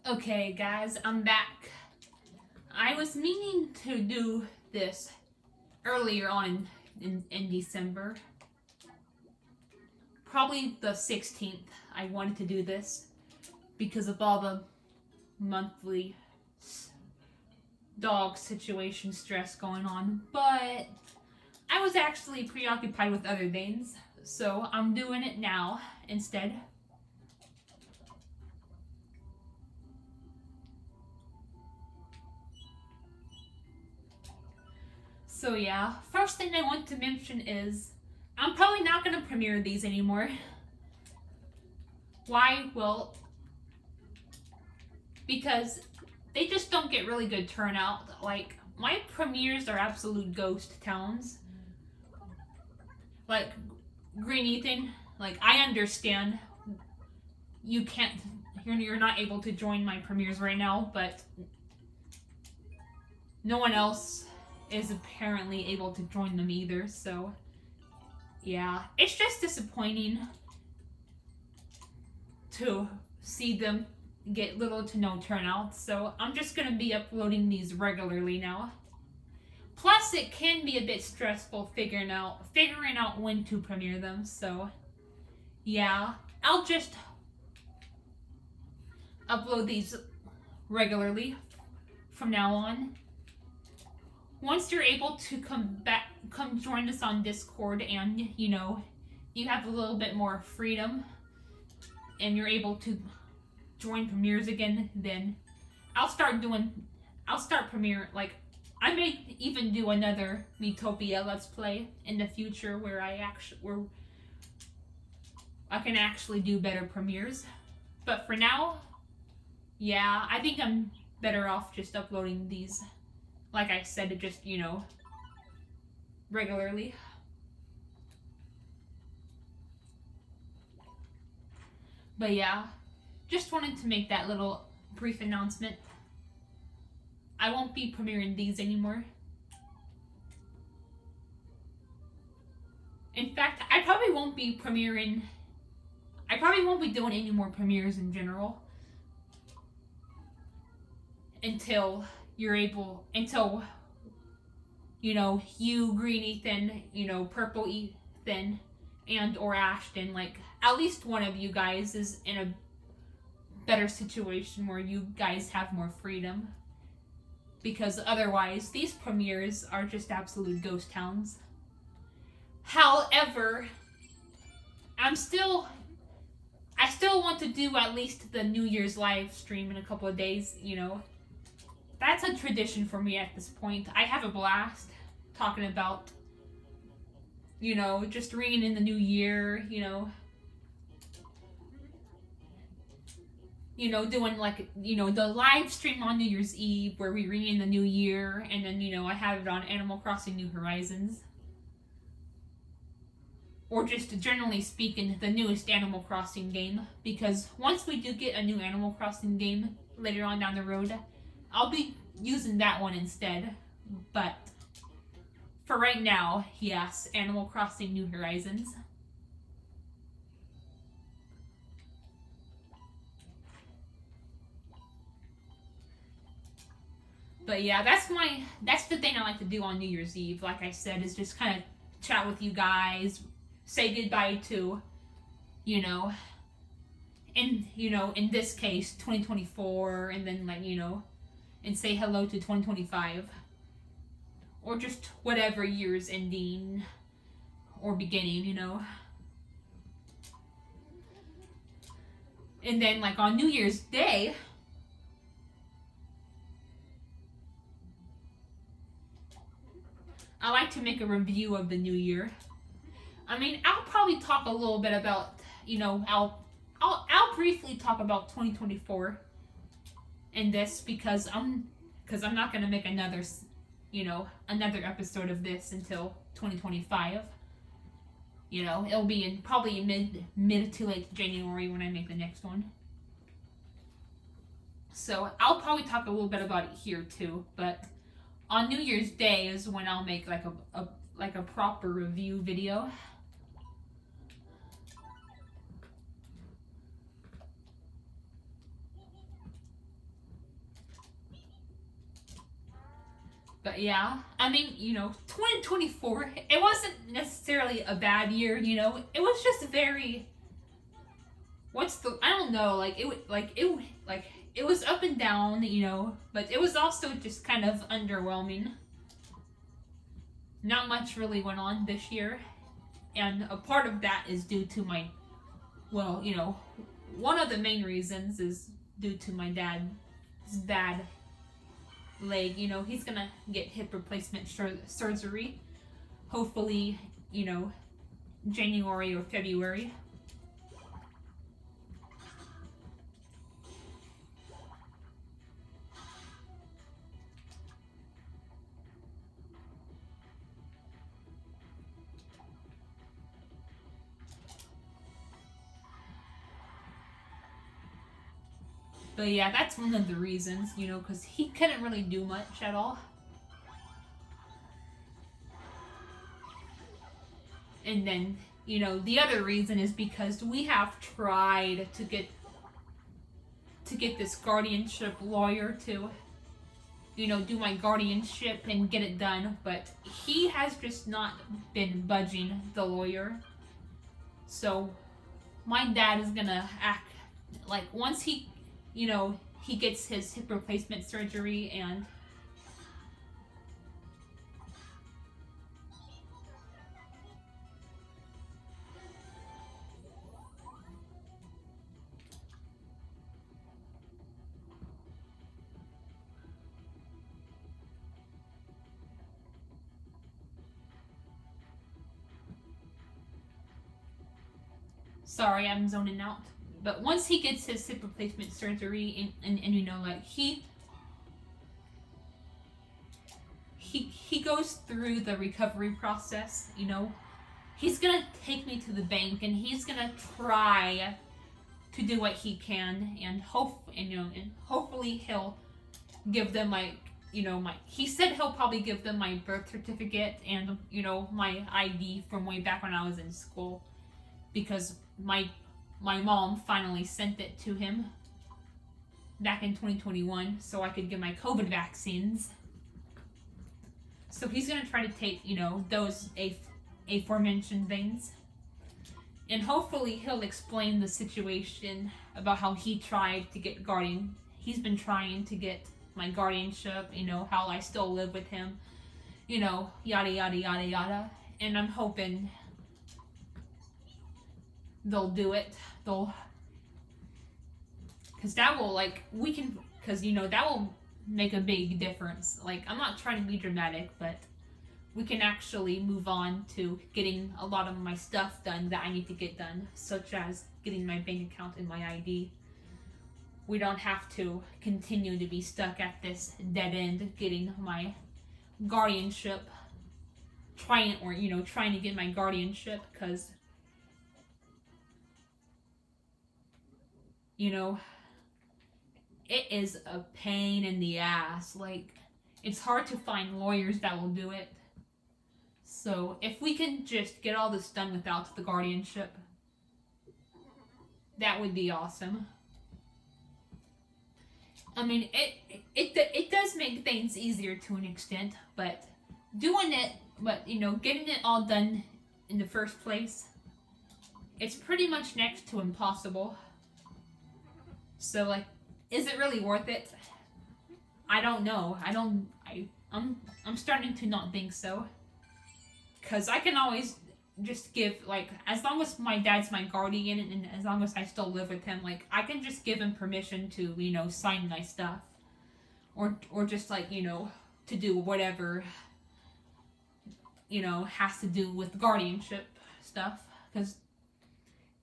Okay, guys, I'm back. I was meaning to do this earlier on in December. Probably the 16th, I wanted to do this because of all the monthly dog situation stress going on. But I was actually preoccupied with other things, so I'm doing it now instead. So yeah, first thing I want to mention is I'm probably not going to premiere these anymore. Why? Well, because they just don't get really good turnout. Like, my premieres are absolute ghost towns. Like, Green Ethan, like, I understand you can't, you're not able to join my premieres right now, but no one else is apparently able to join them either, so yeah, it's just disappointing to see them get little to no turnout, so I'm just going to be uploading these regularly now. Plus, it can be a bit stressful figuring out when to premiere them, so yeah, I'll just upload these regularly from now on. Once you're able to come join us on Discord and, you have a little bit more freedom and you're able to join premieres again, then I'll start premiere, like, I may even do another Miitopia Let's Play in the future where I can actually do better premieres. But for now, yeah, I think I'm better off just uploading these, like I said, just, regularly. But yeah, just wanted to make that little brief announcement. I won't be premiering these anymore. In fact, I probably won't be doing any more premieres in general until you, Green Ethan, Purple Ethan, and or Ashton, like, at least one of you guys is in a better situation where you guys have more freedom. Because otherwise, these premieres are just absolute ghost towns. However, I still want to do at least the New Year's live stream in a couple of days, That's a tradition for me at this point. I have a blast talking about, just ringing in the new year, doing like, the live stream on New Year's Eve where we ring in the new year, and then, I have it on Animal Crossing New Horizons. Or just generally speaking, the newest Animal Crossing game. Because once we do get a new Animal Crossing game later on down the road, I'll be using that one instead. But for right now, yes, Animal Crossing New Horizons. But yeah, that's the thing I like to do on New Year's Eve. Like I said, is just kind of chat with you guys, say goodbye to, in this case, 2024, and then, like, and say hello to 2025. Or just whatever year's ending or beginning, And then, like, on New Year's Day, I like to make a review of the new year. I mean, I'll probably talk a little bit about, I'll briefly talk about 2024 in this because I'm not going to make another episode of this until 2025. It'll be in probably mid to late January when I make the next one. So I'll probably talk a little bit about it here too, but on New Year's Day is when I'll make like a proper review video. But yeah, I mean, 2024, it wasn't necessarily a bad year, it was just very, I don't know, it was up and down, but it was also just kind of underwhelming. Not much really went on this year, and a part of that is due to one of the main reasons is due to my dad's bad leg. He's gonna get hip replacement surgery, hopefully, January or February. But yeah, that's one of the reasons, because he couldn't really do much at all. And then, the other reason is because we have tried to get this guardianship lawyer to, do my guardianship and get it done, but he has just not been budging, the lawyer. So my dad is gonna act like once he gets his hip replacement surgery and sorry, I'm zoning out. But once he gets his hip replacement surgery and he goes through the recovery process, he's gonna take me to the bank and he's gonna try to do what he can and hopefully he'll give them he said he'll probably give them my birth certificate and my ID from way back when I was in school, because my mom finally sent it to him back in 2021 so I could get my COVID vaccines. So he's gonna try to take, those aforementioned things. And hopefully he'll explain the situation about how he tried to get he's been trying to get my guardianship, how I still live with him, yada yada yada yada. And I'm hoping they'll do it. Because that will, that will make a big difference. I'm not trying to be dramatic, but we can actually move on to getting a lot of my stuff done that I need to get done, such as getting my bank account and my ID. We don't have to continue to be stuck at this dead end getting my guardianship, trying to get my guardianship, because it is a pain in the ass. It's hard to find lawyers that will do it. So if we can just get all this done without the guardianship, that would be awesome. I mean, it does make things easier to an extent, but getting it all done in the first place, it's pretty much next to impossible. So is it really worth it? I don't know. I'm starting to not think so. Because I can always just give, as long as my dad's my guardian and as long as I still live with him, I can just give him permission to, sign my stuff. Or just, to do whatever, has to do with guardianship stuff. Because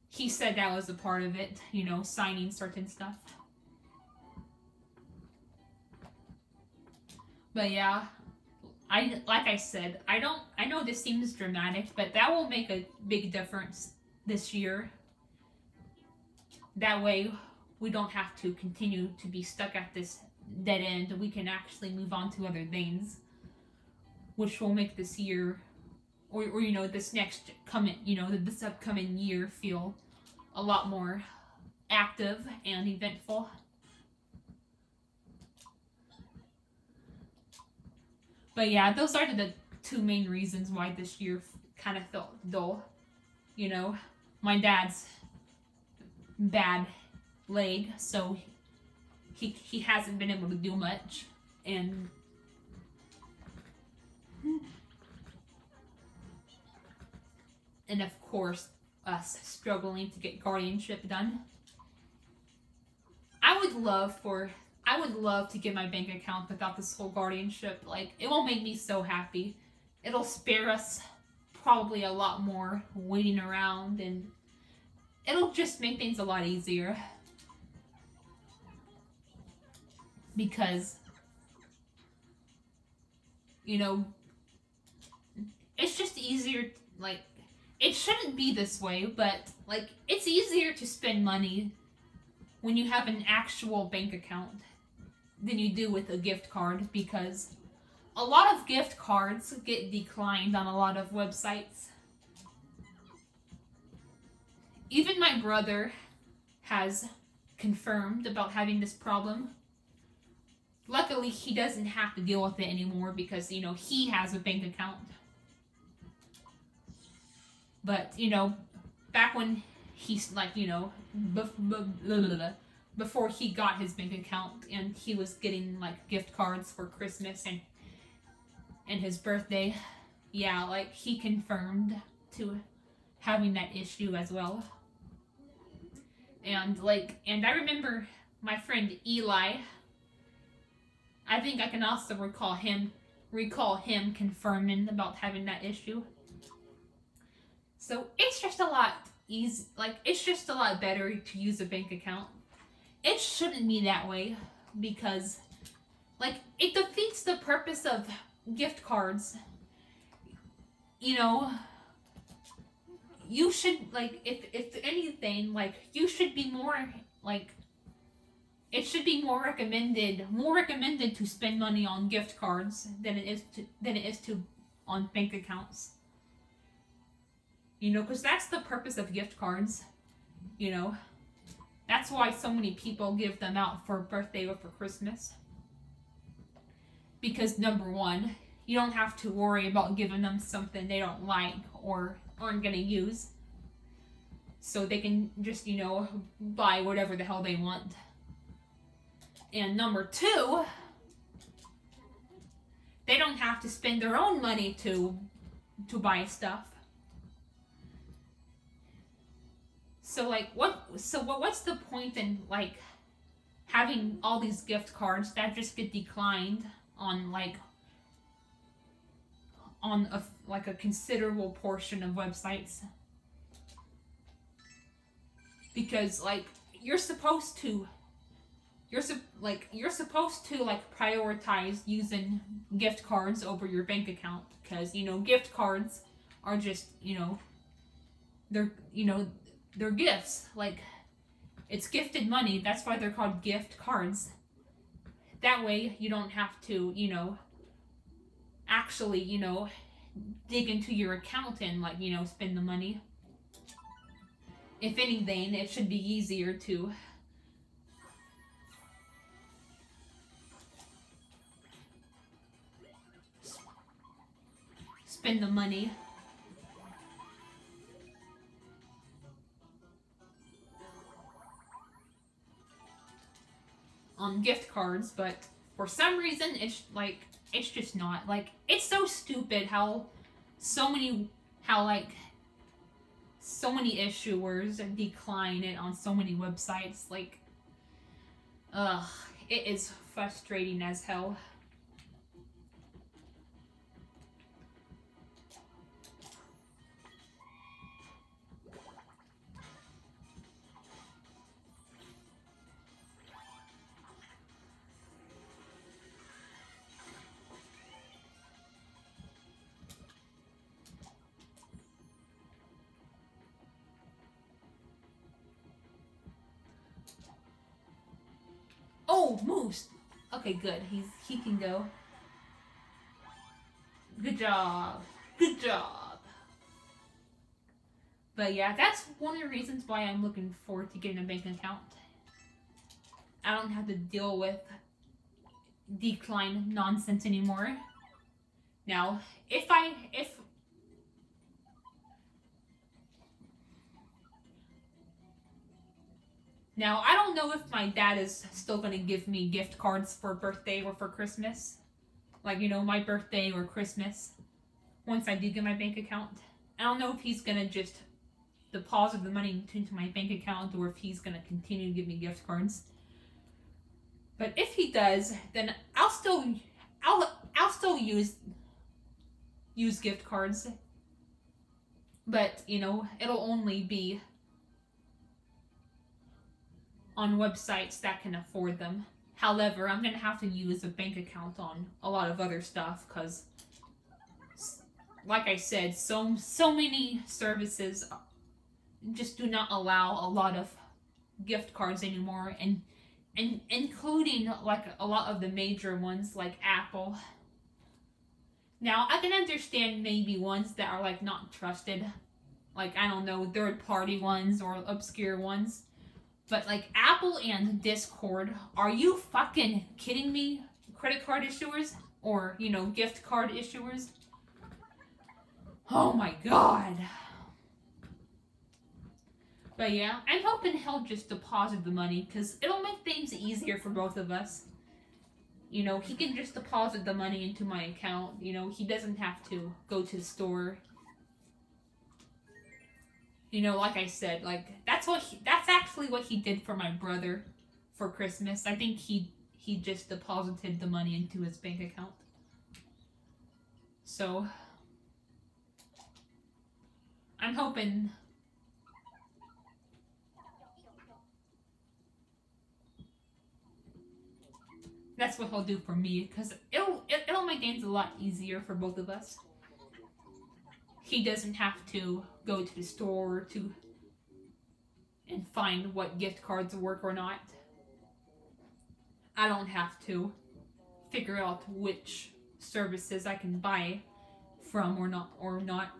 he said that was a part of it, signing certain stuff. But yeah, like I said, I know this seems dramatic, but that will make a big difference this year. That way, we don't have to continue to be stuck at this dead end. We can actually move on to other things, which will make this year, or this next this upcoming year feel a lot more active and eventful. But yeah, those are the two main reasons why this year kind of felt dull. You know, my dad's bad leg, so he hasn't been able to do much, and of course us struggling to get guardianship done. I would love to get my bank account without this whole guardianship. Like, it will make me so happy. It'll spare us probably a lot more waiting around, and it'll just make things a lot easier. Because, you know, it's just easier, like, it shouldn't be this way, but, like, it's easier to spend money when you have an actual bank account than you do with a gift card, because a lot of gift cards get declined on a lot of websites. Even my brother has confirmed about having this problem. Luckily, he doesn't have to deal with it anymore because, you know, he has a bank account. But, you know, back when he's like, you know, before he got his bank account and he was getting like gift cards for Christmas and his birthday, yeah, like he confirmed to having that issue as well. And I remember my friend Eli, I think I can also recall him confirming about having that issue. So it's just a lot easy, like it's just a lot better to use a bank account. It shouldn't be that way because like it defeats the purpose of gift cards. You know, you should like if anything, like you should be more like it should be more recommended to spend money on gift cards than it is to on bank accounts. You know, because that's the purpose of gift cards. You know, that's why so many people give them out for birthday or for Christmas. Because number one, you don't have to worry about giving them something they don't like or aren't going to use. So they can just, you know, buy whatever the hell they want. And number two, they don't have to spend their own money to buy stuff. So like what's the point in like having all these gift cards that just get declined on a considerable portion of websites? Because like you're supposed to prioritize using gift cards over your bank account, because you know gift cards are just, you know, they're gifts. Like, it's gifted money. That's why they're called gift cards. That way you don't have to, you know, actually, you know, dig into your account and like, you know, spend the money. If anything, it should be easier to spend the money on gift cards, but for some reason it's just not. Like, it's so stupid how so many issuers decline it on so many websites. Like, it is frustrating as hell. Oh, Moose. Okay, good. He can go. Good job. Good job. But yeah, that's one of the reasons why I'm looking forward to getting a bank account. I don't have to deal with decline nonsense anymore. Now, if now I don't know if my dad is still gonna give me gift cards for birthday or for Christmas, like my birthday or Christmas. Once I do get my bank account, I don't know if he's gonna just deposit the money into my bank account or if he's gonna continue to give me gift cards. But if he does, then I'll still use gift cards. But it'll only be on websites that can afford them. However, I'm gonna have to use a bank account on a lot of other stuff because, like I said, so many services just do not allow a lot of gift cards anymore, and including like a lot of the major ones like Apple. Now I can understand maybe ones that are like not trusted, like I don't know, third party ones or obscure ones. But like Apple and Discord, are you fucking kidding me? Credit card issuers or gift card issuers? Oh my god. But yeah, I'm hoping he'll just deposit the money because it'll make things easier for both of us. He can just deposit the money into my account. He doesn't have to go to the store. Like I said, like that's actually what he did for my brother for Christmas. I think he just deposited the money into his bank account. So I'm hoping that's what he'll do for me because it'll make things a lot easier for both of us. He doesn't have to go to the store and find what gift cards work or not. I don't have to figure out which services I can buy from or not.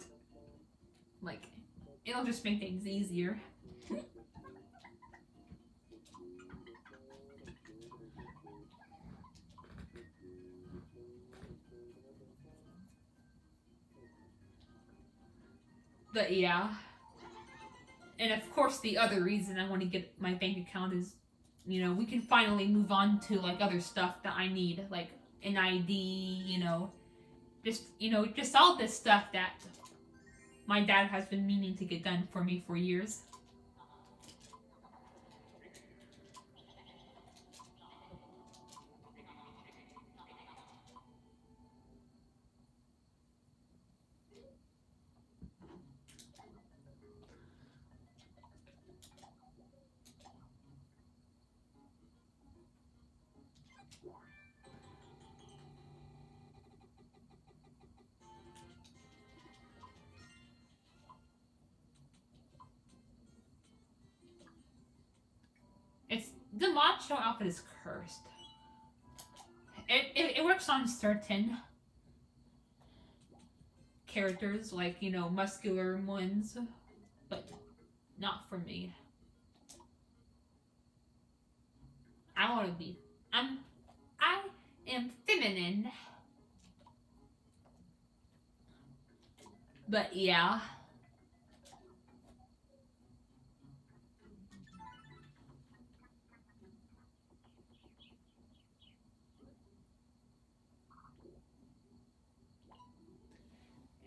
Like it'll just make things easier. But yeah. And of course the other reason I want to get my bank account is we can finally move on to like other stuff that I need, like an ID, just all this stuff that my dad has been meaning to get done for me for years. It's the macho outfit is cursed. It works on certain characters, like muscular ones, but not for me. I want to be. I am feminine, but yeah.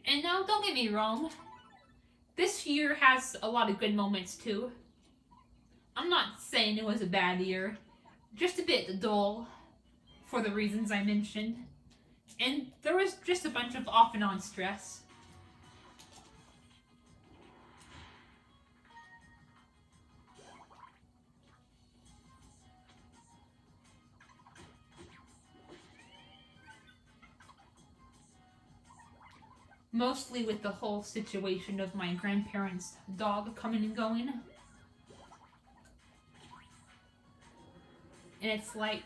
And now, don't get me wrong. This year has a lot of good moments too. I'm not saying it was a bad year, just a bit dull for the reasons I mentioned. And there was just a bunch of off and on stress. Mostly with the whole situation of my grandparents' dog coming and going. And it's like,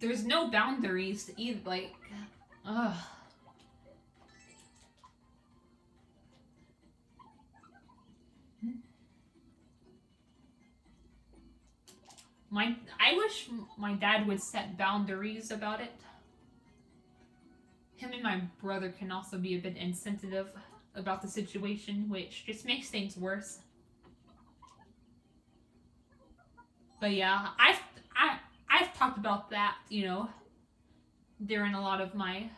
there's no boundaries to either, like, ugh. I wish my dad would set boundaries about it. Him and my brother can also be a bit insensitive about the situation, which just makes things worse. But yeah, I've talked about that, during L a lot of my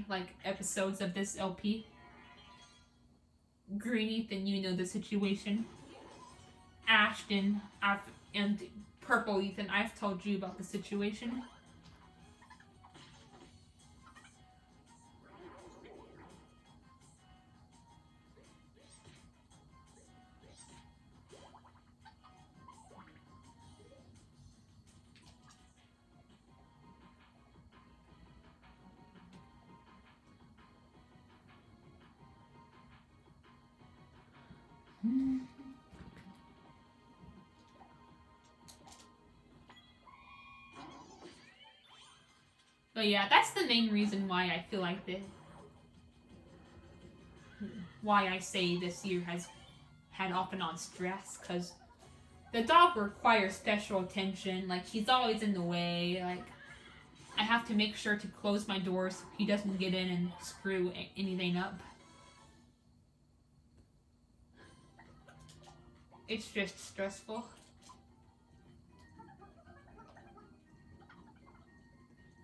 like episodes of this LP. Green Ethan, you know the situation. Ashton, and Purple Ethan, I've told you about the situation. But yeah, that's the main reason why I feel like why I say this year has had off and on stress, because the dog requires special attention. Like, he's always in the way. Like, I have to make sure to close my doors so he doesn't get in and screw anything up. It's just stressful.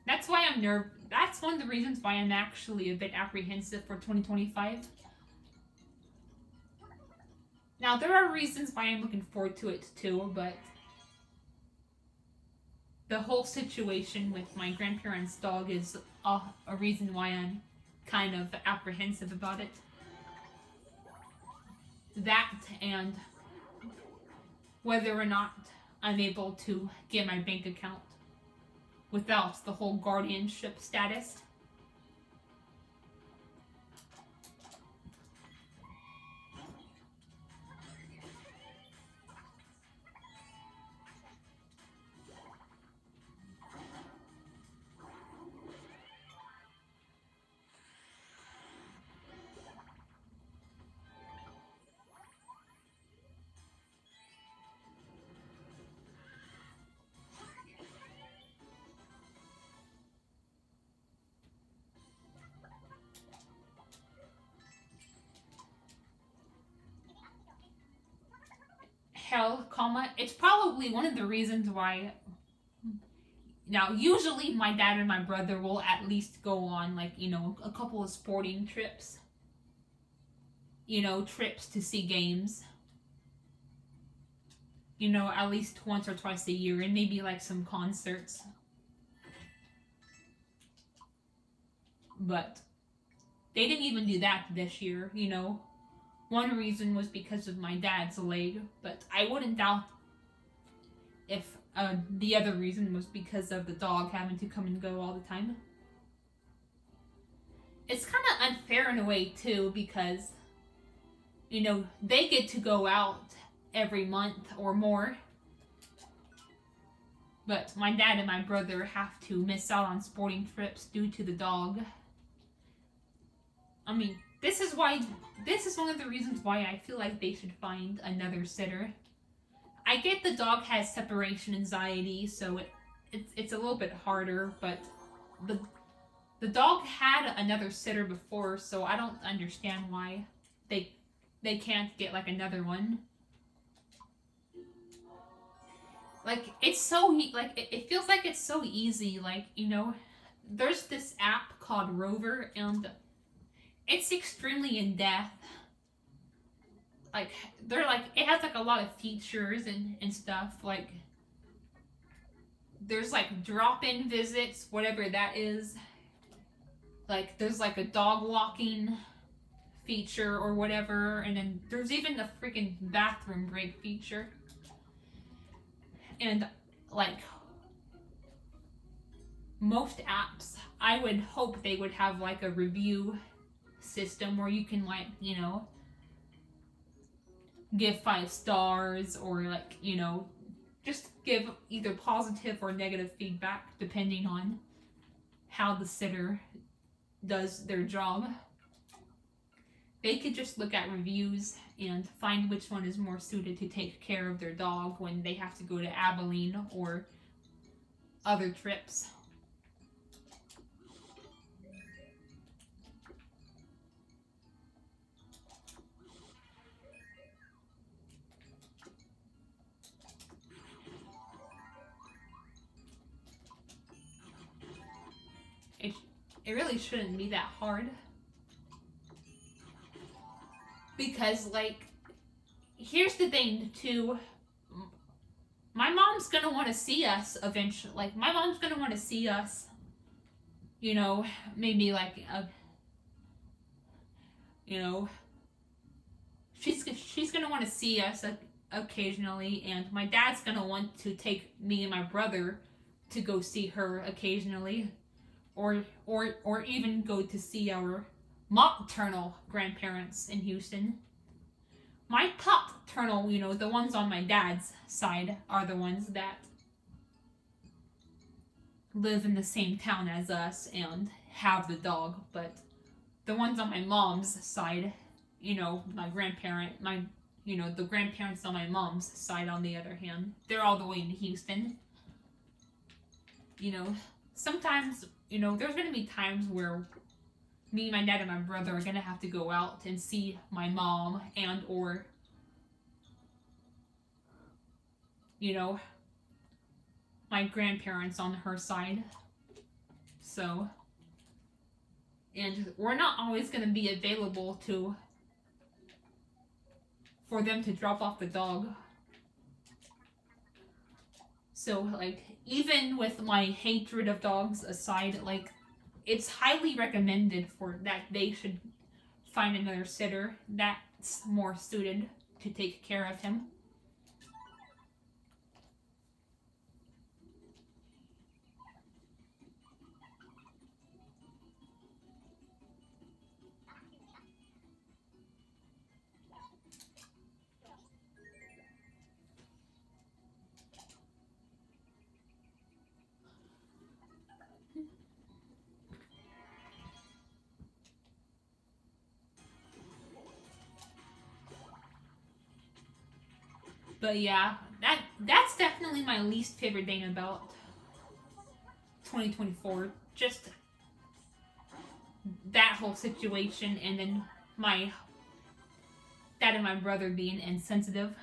That's why I'm That's one of the reasons why I'm actually a bit apprehensive for 2025. Now, there are reasons why I'm looking forward to it too, but the whole situation with my grandparents' dog is a reason why I'm kind of apprehensive about it. That, and whether or not I'm able to get my bank account without the whole guardianship status. Hell, it's probably one of the reasons why. Now, usually my dad and my brother will at least go on, like, a couple of sporting trips. Trips to see games. At least once or twice a year, and maybe like some concerts. But they didn't even do that this year, One reason was because of my dad's leg, but I wouldn't doubt if the other reason was because of the dog having to come and go all the time. It's kind of unfair in a way, too, because, they get to go out every month or more. But my dad and my brother have to miss out on sporting trips due to the dog. I mean, this is one of the reasons why I feel like they should find another sitter. I get the dog has separation anxiety, so it's a little bit harder, but the dog had another sitter before, so I don't understand why they can't get like another one. Like, it's so it feels like it's so easy. Like, there's this app called Rover, and it's extremely in depth. Like, it has like a lot of features and stuff. Like, there's like drop-in visits, whatever that is. Like, there's like a dog walking feature or whatever, and then there's even the freaking bathroom break feature. And like most apps, I would hope they would have like a review system where you can give 5 stars, or just give either positive or negative feedback depending on how the sitter does their job. They could just look at reviews and find which one is more suited to take care of their dog when they have to go to Abilene or other trips. It, it really shouldn't be that hard. Because, like, here's the thing, too. My mom's gonna want to see us eventually. Like, my mom's gonna want to see us, you know, maybe like you know, she's gonna want to see us occasionally, and my dad's gonna want to take me and my brother to go see her occasionally, or even go to see our maternal grandparents in Houston. My paternal, you know, the ones on my dad's side are the ones that live in the same town as us and have the dog, but the ones on my mom's side, you know, the grandparents on my mom's side, on the other hand, they're all the way in Houston. You know, sometimes, you know, there's going to be times where me, my dad, and my brother are going to have to go out and see my mom and or, you know, my grandparents on her side. So, and we're not always going to be available for them to drop off the dog. So, like, even with my hatred of dogs aside, like, it's highly recommended for that they should find another sitter that's more suited to take care of him. But yeah, that's definitely my least favorite thing about 2024. Just that whole situation, and then my dad and my brother being insensitive.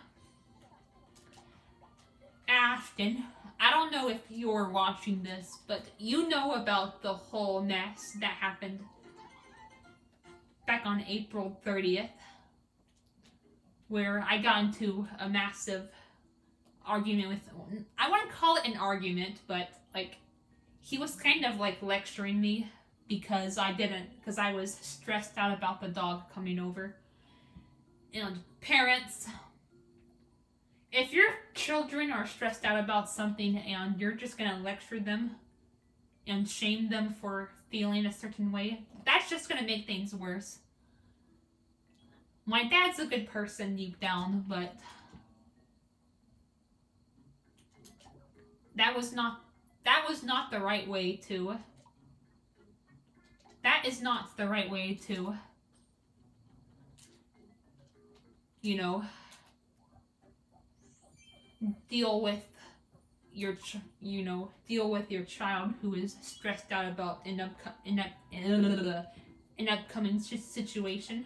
Ashton, I don't know if you're watching this, but you know about the whole mess that happened back on April 30th, where I got into a massive argument with, I wouldn't call it an argument, but like, he was kind of like lecturing me because I was stressed out about the dog coming over. And parents, if your children are stressed out about something and you're just gonna lecture them and shame them for feeling a certain way, that's just gonna make things worse. My dad's a good person deep down, but that was not the right way to that is not the right way to, you know, deal with your child who is stressed out about an upcoming situation.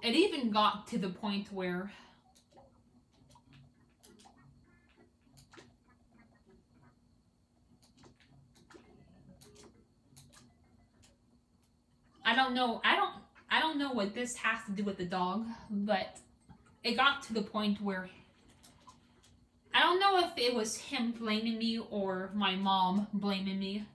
It even got to the point where I don't know what this has to do with the dog, but it got to the point where I don't know if it was him blaming me or my mom blaming me,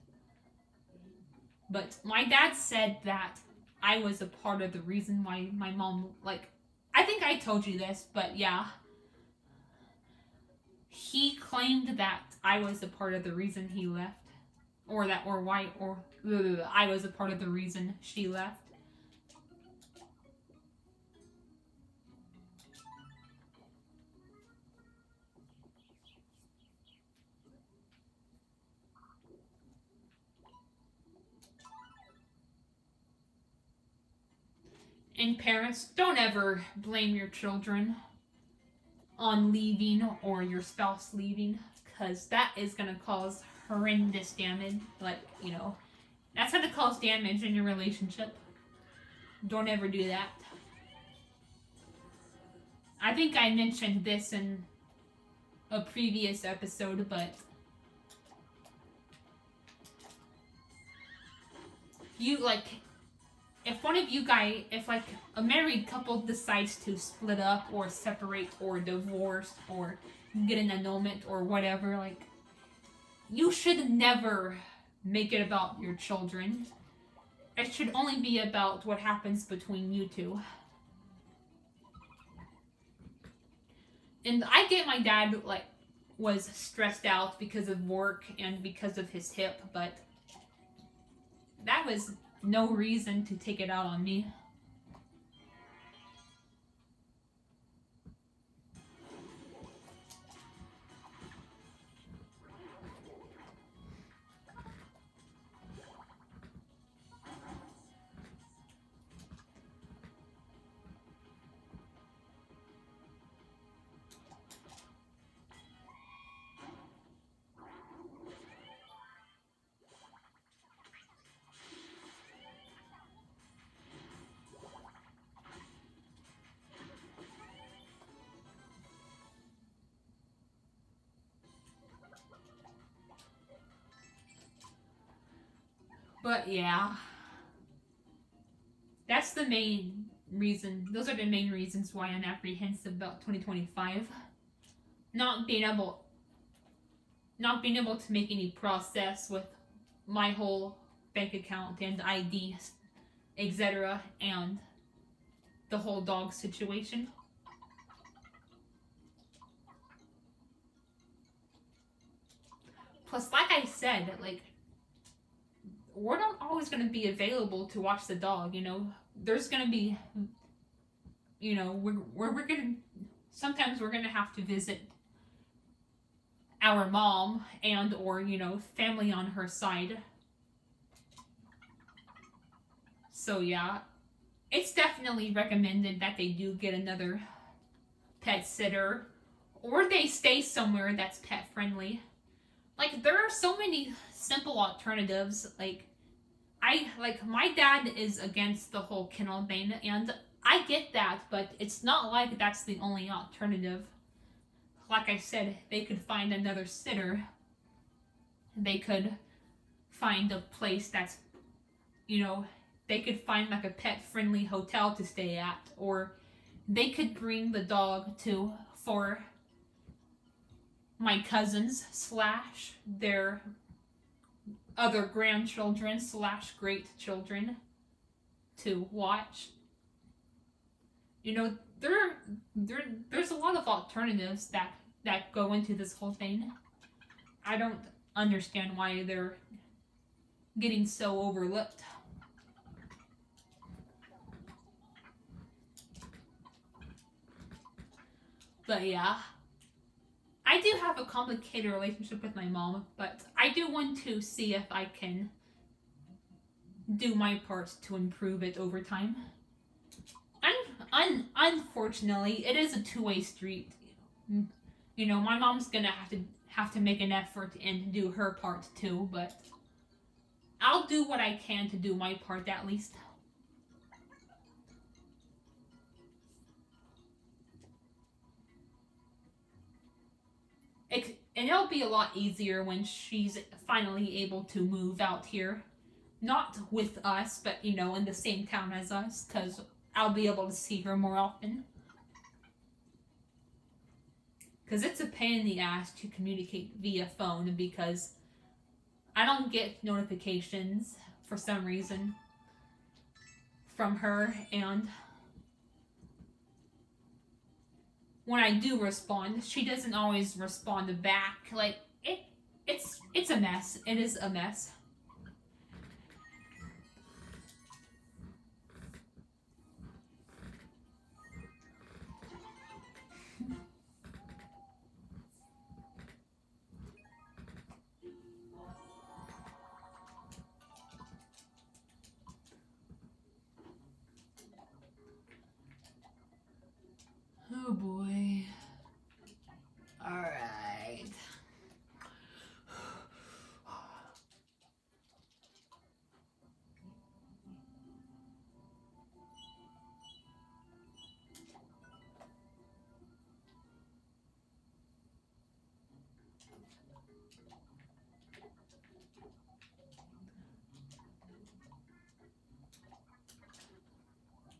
but my dad said that I was a part of the reason why my mom, like, I think I told you this, but yeah. He claimed that I was a part of the reason he left. I was a part of the reason she left. And parents, don't ever blame your children on leaving or your spouse leaving, because that is going to cause horrendous damage. Like, that's going to cause damage in your relationship. Don't ever do that. I think I mentioned this in a previous episode, but if one of you guys, if like a married couple decides to split up or separate or divorce or get an annulment or whatever, like, you should never make it about your children. It should only be about what happens between you two. And I get my dad was stressed out because of work and because of his hip, but that was no reason to take it out on me. But yeah, that's the main reason. Those are the main reasons why I'm apprehensive about 2025. Not being able to make any process with my whole bank account and ID, etc., and the whole dog situation. Plus, like I said, we're not always going to be available to watch the dog. There's going to be, we're going to, sometimes we're going to have to visit our mom and or family on her side. So yeah, it's definitely recommended that they do get another pet sitter, or they stay somewhere that's pet friendly. There are so many simple alternatives. My dad is against the whole kennel thing, and I get that, but it's not like that's the only alternative. Like I said, they could find another sitter. They could find a place that's, they could find a pet friendly hotel to stay at, or they could bring the dog for my cousins / their other grandchildren / great children to watch. There's a lot of alternatives that go into this whole thing. I don't understand why they're getting so overlooked. But yeah, I do have a complicated relationship with my mom, but I do want to see if I can do my part to improve it over time. Unfortunately, it is a two-way street. My mom's gonna have to make an effort and do her part too, but I'll do what I can to do my part at least. And it'll be a lot easier when she's finally able to move out here. Not with us, but in the same town as us, because I'll be able to see her more often. Because it's a pain in the ass to communicate via phone, because I don't get notifications for some reason from her, and when I do respond, she doesn't always respond back. It's a mess. It is a mess. Oh boy. Alright.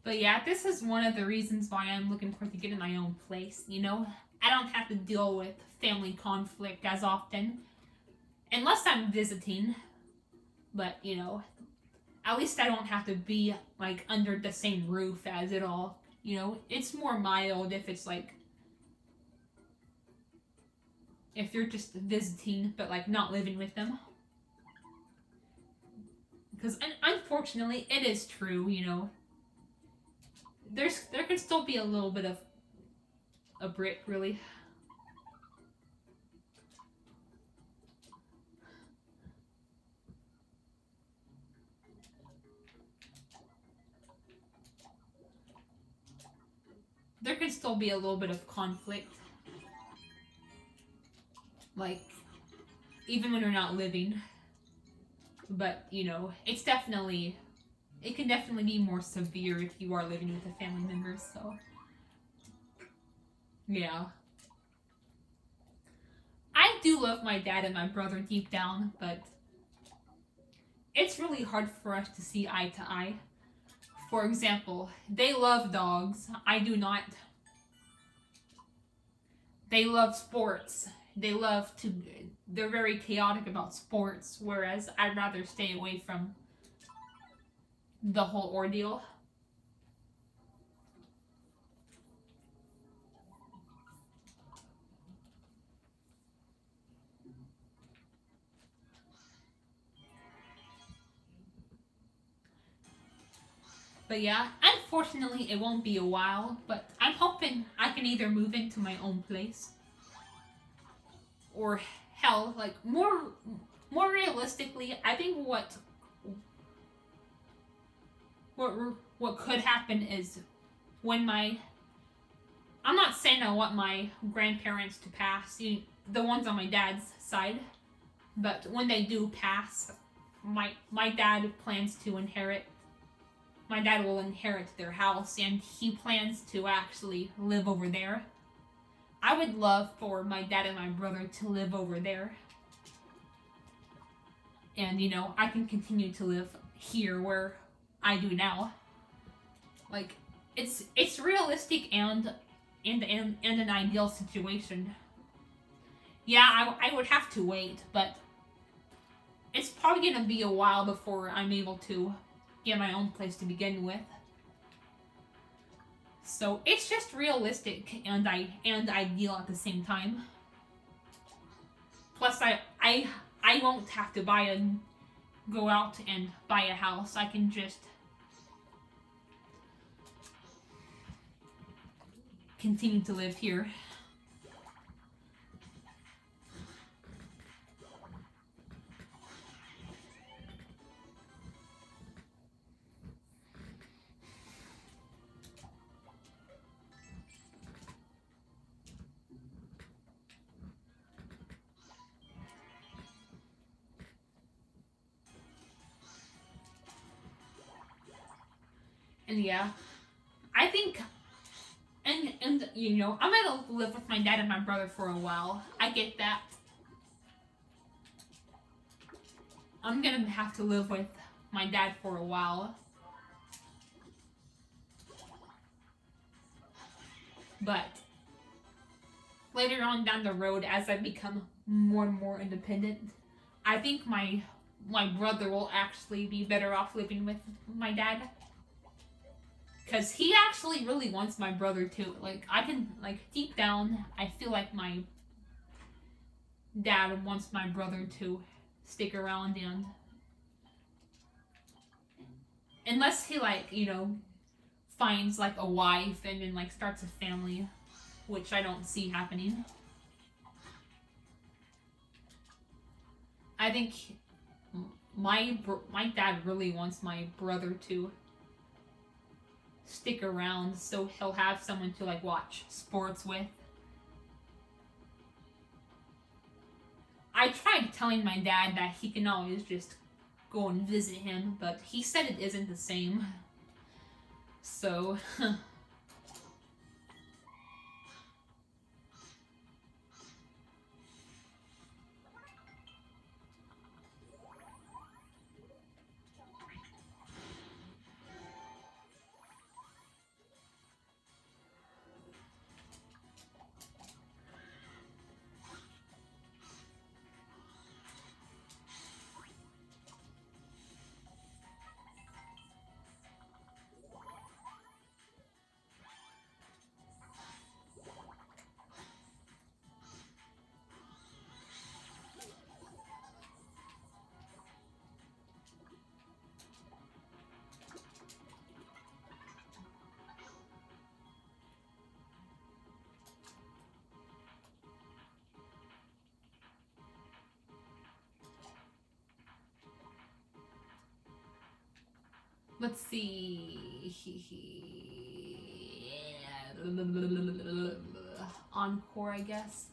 But yeah, this is one of the reasons why I'm looking forward to getting my own place. You know, I don't have to deal with family conflict as often, unless I'm visiting. But you know, at least I don't have to be like under the same roof as it all. You know, it's more mild if it's like if you're just visiting but like not living with them. Because unfortunately, it is true. You know, there can still be a little bit of a brick, really. There can still be a little bit of conflict, like even when you're not living. But you know, it can definitely be more severe if you are living with a family member. So yeah, I do love my dad and my brother deep down, but it's really hard for us to see eye to eye. For example, they love dogs. I do not. They love sports. They love to. They're very chaotic about sports, whereas I'd rather stay away from the whole ordeal. But yeah, unfortunately, it won't be a while. But I'm hoping I can either move into my own place, or hell, like more realistically, I think what what could happen is when my I'm not saying I want my grandparents to pass, the ones on my dad's side, but when they do pass, my dad plans to inherit. My dad will inherit their house, and he plans to actually live over there. I would love for my dad and my brother to live over there, and you know I can continue to live here where I do now. Like it's realistic and an ideal situation. Yeah, I would have to wait, but it's probably gonna be a while before I'm able to get my own place to begin with. So it's just realistic and ideal at the same time. Plus, I won't have to go out and buy a house. I can just continue to live here. And yeah, I think and you know, I'm gonna live with my dad and my brother for a while. I get that. I'm gonna have to live with my dad for a while. But later on down the road, as I become more and more independent, I think my brother will actually be better off living with my dad. Cause he actually really wants my brother too. Like I can deep down, I feel like my dad wants my brother to stick around, and unless he finds like a wife and then like starts a family, which I don't see happening. I think my dad really wants my brother to stick around, so he'll have someone to like watch sports with. I tried telling my dad that he can always just go and visit him, but he said it isn't the same. So, let's see. Encore, I guess.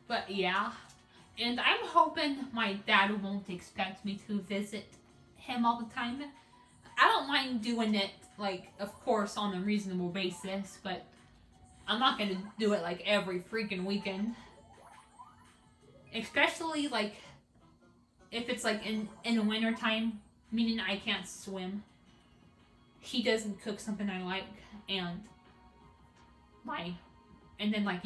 But yeah, and I'm hoping my dad won't expect me to visit him all the time. I don't mind doing it, like, of course, on a reasonable basis, but I'm not gonna do it like every freaking weekend. Especially like if it's like in the winter time, meaning I can't swim. He doesn't cook something I like, and my and then like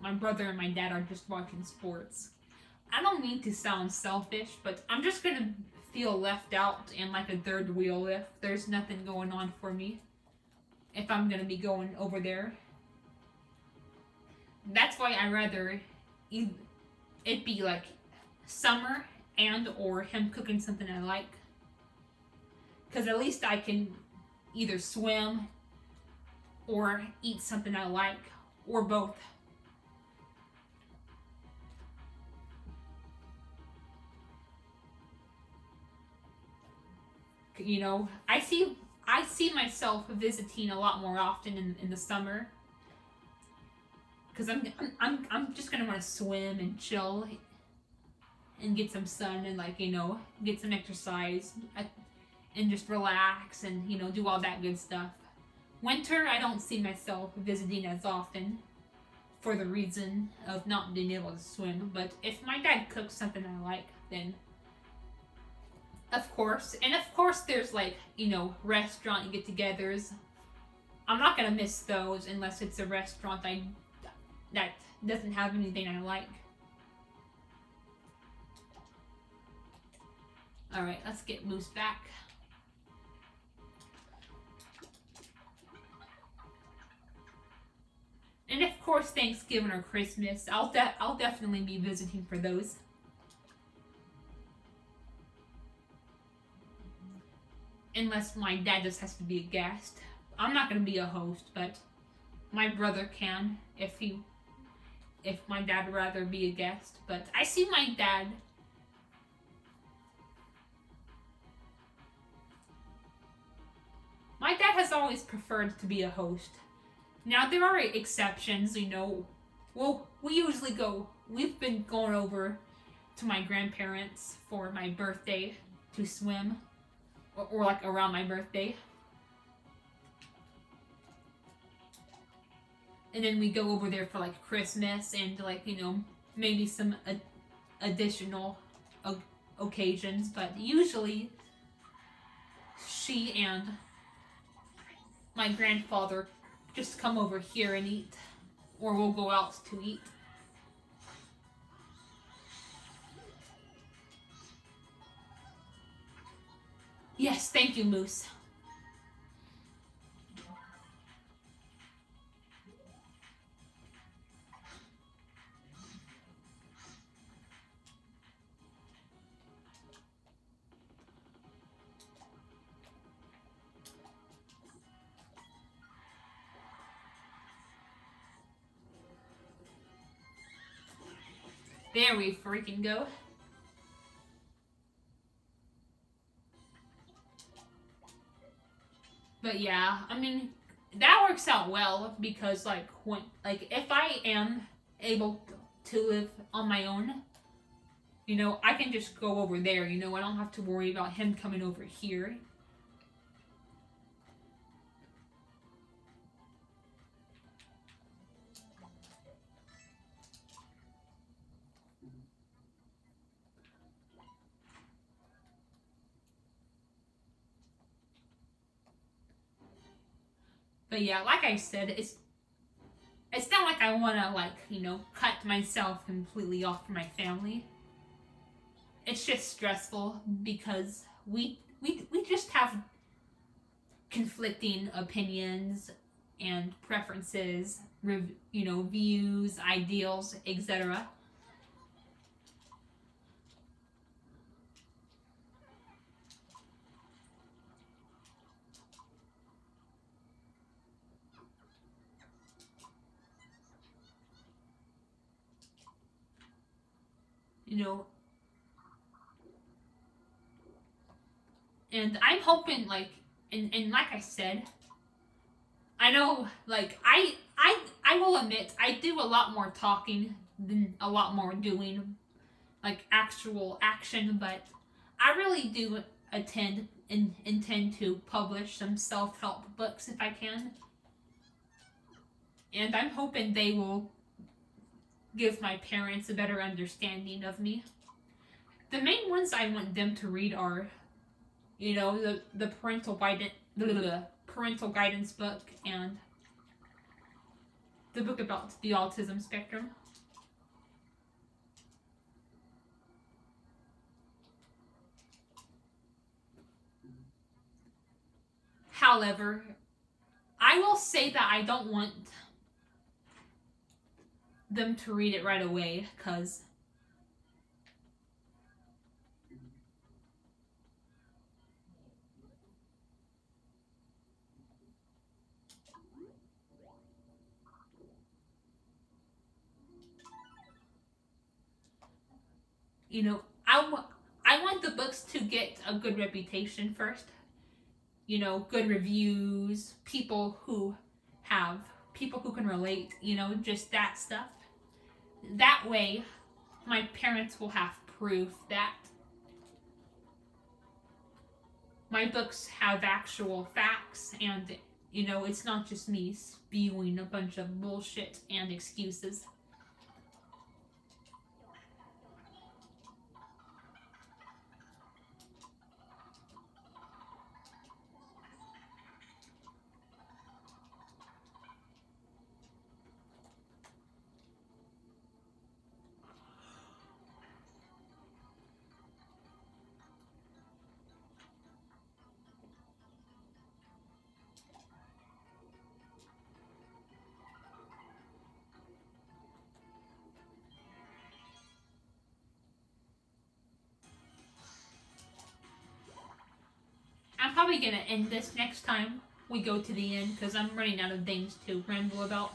my brother and my dad are just watching sports. I don't mean to sound selfish, but I'm just gonna feel left out and like a third wheel if there's nothing going on for me. If I'm gonna be going over there, that's why I rather it be like summer and or him cooking something I like, because at least I can either swim or eat something I like, or both. I see myself visiting a lot more often in the summer, because I'm just gonna want to swim and chill and get some sun and like get some exercise and just relax and do all that good stuff. Winter, I don't see myself visiting as often for the reason of not being able to swim. But if my dad cooks something I like, then of course. And of course, there's like restaurant get-togethers. I'm not gonna miss those unless it's a restaurant that doesn't have anything I like. All right, let's get Moose back. And of course, Thanksgiving or Christmas, I'll definitely be visiting for those. Unless my dad just has to be a guest. I'm not gonna be a host, but my brother can if my dad would rather be a guest. But I see my dad. My dad has always preferred to be a host. Now there are exceptions, Well, we've been going over to my grandparents for my birthday to swim, or like around my birthday. And then we go over there for like Christmas and like, maybe some additional occasions, but usually she and my grandfather just come over here and eat, or we'll go out to eat. Yes, thank you, Moose. There we freaking go. But yeah, I mean, that works out well because like if I am able to live on my own, I can just go over there. I don't have to worry about him coming over here. But yeah, like I said, it's not like I want to cut myself completely off from my family. It's just stressful because we just have conflicting opinions and preferences, views, ideals, etc. You know, and I'm hoping and like I said, I know I will admit I do a lot more talking than a lot more doing, like actual action, but I really do intend to publish some self-help books if I can, and I'm hoping they will give my parents a better understanding of me. The main ones I want them to read are, the parental guidance book and the book about the autism spectrum. However, I will say that I don't want them to read it right away because you know I want the books to get a good reputation first. Good reviews, have people who can relate. Just that stuff. That way, my parents will have proof that my books have actual facts and it's not just me spewing a bunch of bullshit and excuses. I'm probably gonna end this next time we go to the end because I'm running out of things to ramble about.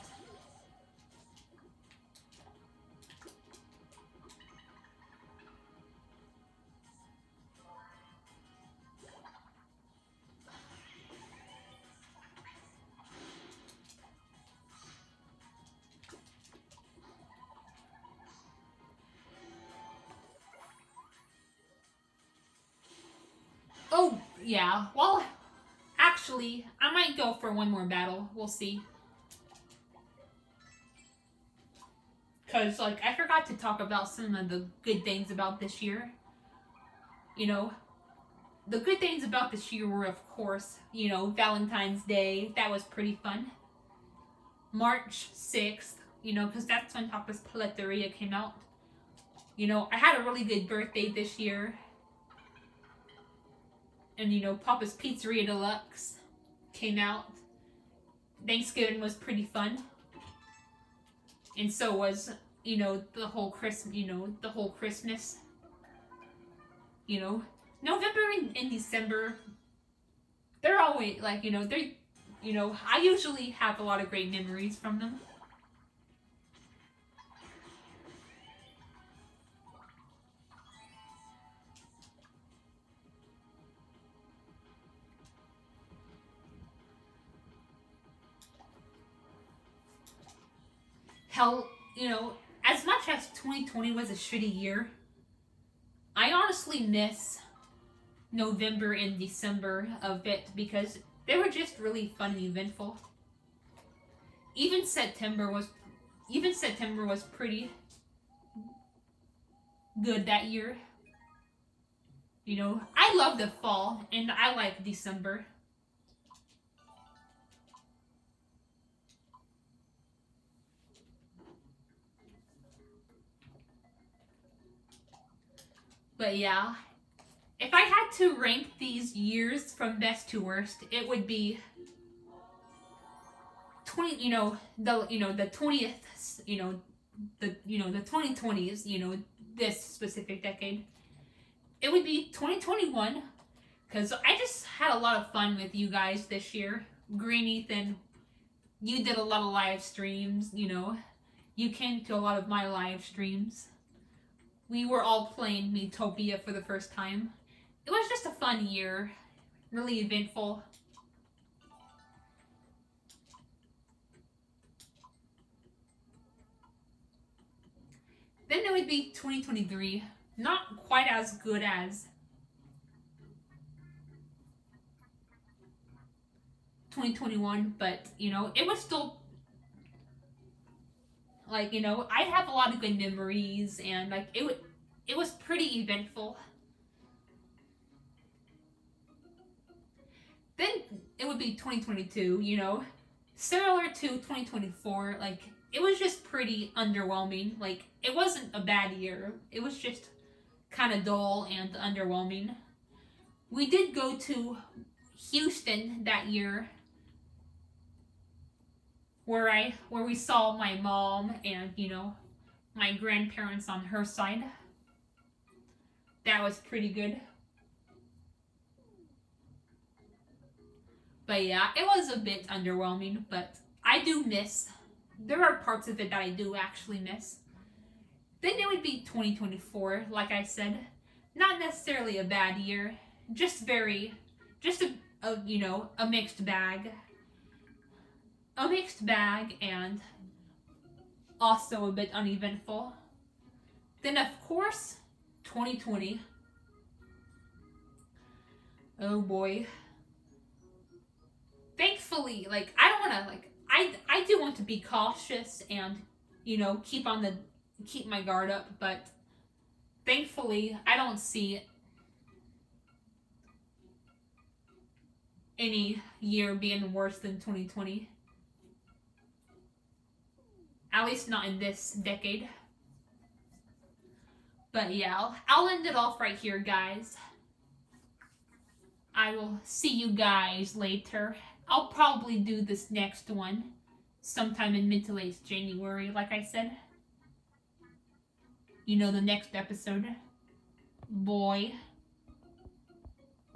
Oh, yeah. Well, actually, I might go for one more battle. We'll see. Because, I forgot to talk about some of the good things about this year. You know, the good things about this year were, of course, Valentine's Day. That was pretty fun. March 6th, because that's when Papa's Paleteria came out. I had a really good birthday this year. and Papa's Pizzeria Deluxe came out. Thanksgiving was pretty fun, and so was the whole Christmas. November and December, they're always like they're I usually have a lot of great memories from them. Hell, as much as 2020 was a shitty year, I honestly miss November and December a bit because they were just really fun and eventful. Even September was pretty good that year. I love the fall and I like December. But yeah, if I had to rank these years from best to worst, it would be 20. The 20th. The 2020s. This specific decade. It would be 2021 because I just had a lot of fun with you guys this year. Green Ethan, you did a lot of live streams. You came to a lot of my live streams. We were all playing Miitopia for the first time. It was just a fun year, really eventful. Then it would be 2023. Not quite as good as 2021, but it was still like I have a lot of good memories and like it was pretty eventful. Then it would be 2022, similar to 2024, like it was just pretty underwhelming. Like it wasn't a bad year. It was just kind of dull and underwhelming. We did go to Houston that year where we saw my mom and my grandparents on her side. That was pretty good. But yeah, it was a bit underwhelming, but I do miss. There are parts of it that I do actually miss. Then it would be 2024, like I said. Not necessarily a bad year, just a mixed bag. A mixed bag and also a bit uneventful. Then of course, 2020. Oh boy. Thankfully, like I don't want to like I do want to be cautious and keep my guard up, but thankfully I don't see any year being worse than 2020. At least not in this decade. But yeah, I'll end it off right here, guys. I will see you guys later. I'll probably do this next one sometime in mid to late January, like I said. The next episode. Boy.